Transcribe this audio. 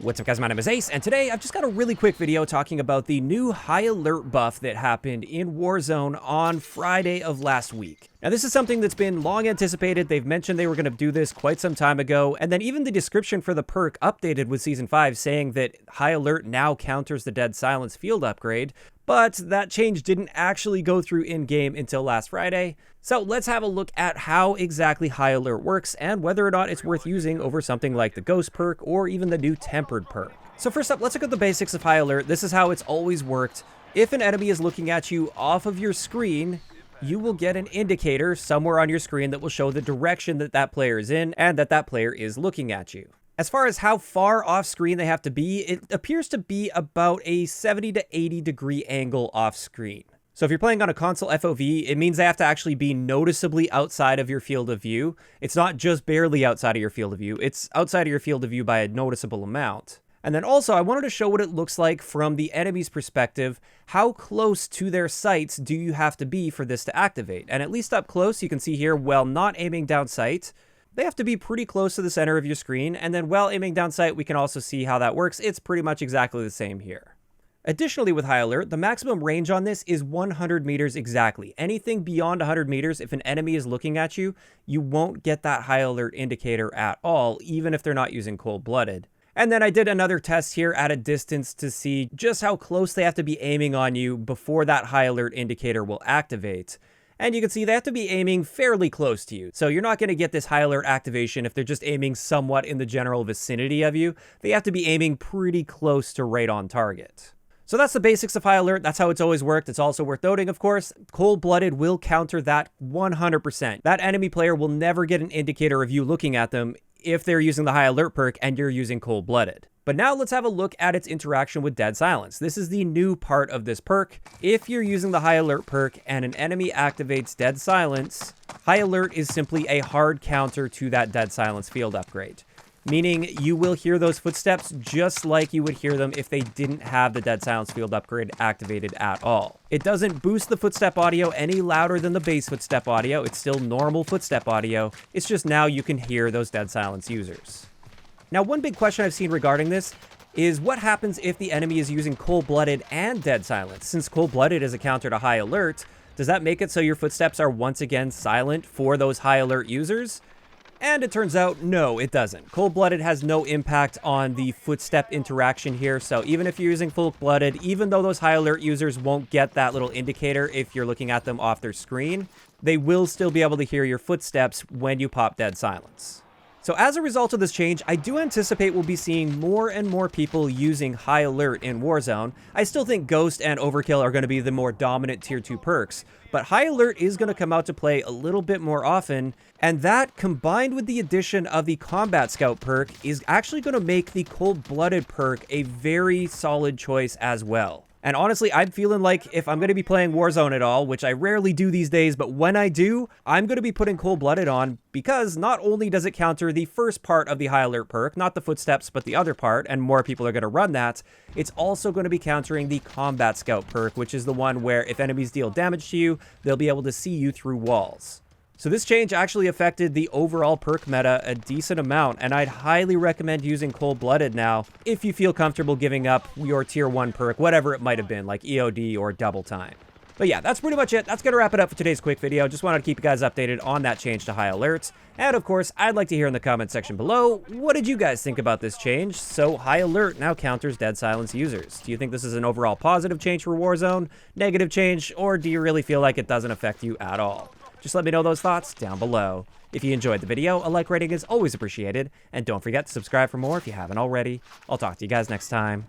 What's up guys, my name is Ace, and today I've just got a really quick video talking about the new high alert buff that happened in Warzone on Friday of last week. Now this is something that's been long anticipated. They've mentioned they were going to do this quite some time ago, and then even the description for the perk updated with Season 5 saying that high alert now counters the dead silence field upgrade, but that change didn't actually go through in-game until last Friday. So let's have a look at how exactly high alert works and whether or not it's worth using over something like the ghost perk or even the new tempered perk. So first up, let's look at the basics of high alert. This is how it's always worked. If an enemy is looking at you off of your screen, you will get an indicator somewhere on your screen that will show the direction that that player is in and that that player is looking at you. As far as how far off screen they have to be, it appears to be about a 70 to 80 degree angle off screen. So if you're playing on a console FOV, it means they have to actually be noticeably outside of your field of view. It's not just barely outside of your field of view, it's outside of your field of view by a noticeable amount. And then also, I wanted to show what it looks like from the enemy's perspective. How close to their sights do you have to be for this to activate? And at least up close, you can see here, while not aiming down sight, they have to be pretty close to the center of your screen. And then while aiming down sight, we can also see how that works. It's pretty much exactly the same here. Additionally, with high alert, the maximum range on this is 100 meters exactly. Anything beyond 100 meters, if an enemy is looking at you, you won't get that high alert indicator at all, even if they're not using cold-blooded. And then I did another test here at a distance to see just how close they have to be aiming on you before that high alert indicator will activate. And you can see they have to be aiming fairly close to you. So you're not going to get this high alert activation if they're just aiming somewhat in the general vicinity of you. They have to be aiming pretty close to right on target. So that's the basics of high alert. That's how it's always worked. It's also worth noting, of course, cold-blooded will counter that 100%. That enemy player will never get an indicator of you looking at them if they're using the high alert perk and you're using cold-blooded. But now let's have a look at its interaction with dead silence. This is the new part of this perk. If you're using the high alert perk and an enemy activates dead silence, high alert is simply a hard counter to that dead silence field upgrade. Meaning you will hear those footsteps just like you would hear them if they didn't have the dead silence field upgrade activated at all. It doesn't boost the footstep audio any louder than the base footstep audio. It's still normal footstep audio. It's just now you can hear those dead silence users. Now, one big question I've seen regarding this is what happens if the enemy is using cold-blooded and dead silence? Since cold-blooded is a counter to high alert, does that make it so your footsteps are once again silent for those high alert users? And it turns out, no, it doesn't. Cold-blooded has no impact on the footstep interaction here, so even if you're using full-blooded, even though those high-alert users won't get that little indicator if you're looking at them off their screen, they will still be able to hear your footsteps when you pop dead silence. So as a result of this change, I do anticipate we'll be seeing more and more people using high alert in Warzone. I still think Ghost and Overkill are going to be the more dominant tier 2 perks, but high alert is going to come out to play a little bit more often, and that combined with the addition of the Combat Scout perk is actually going to make the cold-blooded perk a very solid choice as well. And honestly, I'm feeling like if I'm going to be playing Warzone at all, which I rarely do these days, but when I do, I'm going to be putting cold-blooded on because not only does it counter the first part of the high alert perk, not the footsteps, but the other part, and more people are going to run that, it's also going to be countering the Combat Scout perk, which is the one where if enemies deal damage to you, they'll be able to see you through walls. So this change actually affected the overall perk meta a decent amount, and I'd highly recommend using cold-blooded now if you feel comfortable giving up your tier 1 perk, whatever it might have been, like EOD or double time. But yeah, that's pretty much it. That's going to wrap it up for today's quick video. Just wanted to keep you guys updated on that change to high alert. And of course, I'd like to hear in the comment section below, what did you guys think about this change? So high alert now counters dead silence users. Do you think this is an overall positive change for Warzone, negative change, or do you really feel like it doesn't affect you at all? Just let me know those thoughts down below. If you enjoyed the video, a like rating is always appreciated, and don't forget to subscribe for more if you haven't already. I'll talk to you guys next time.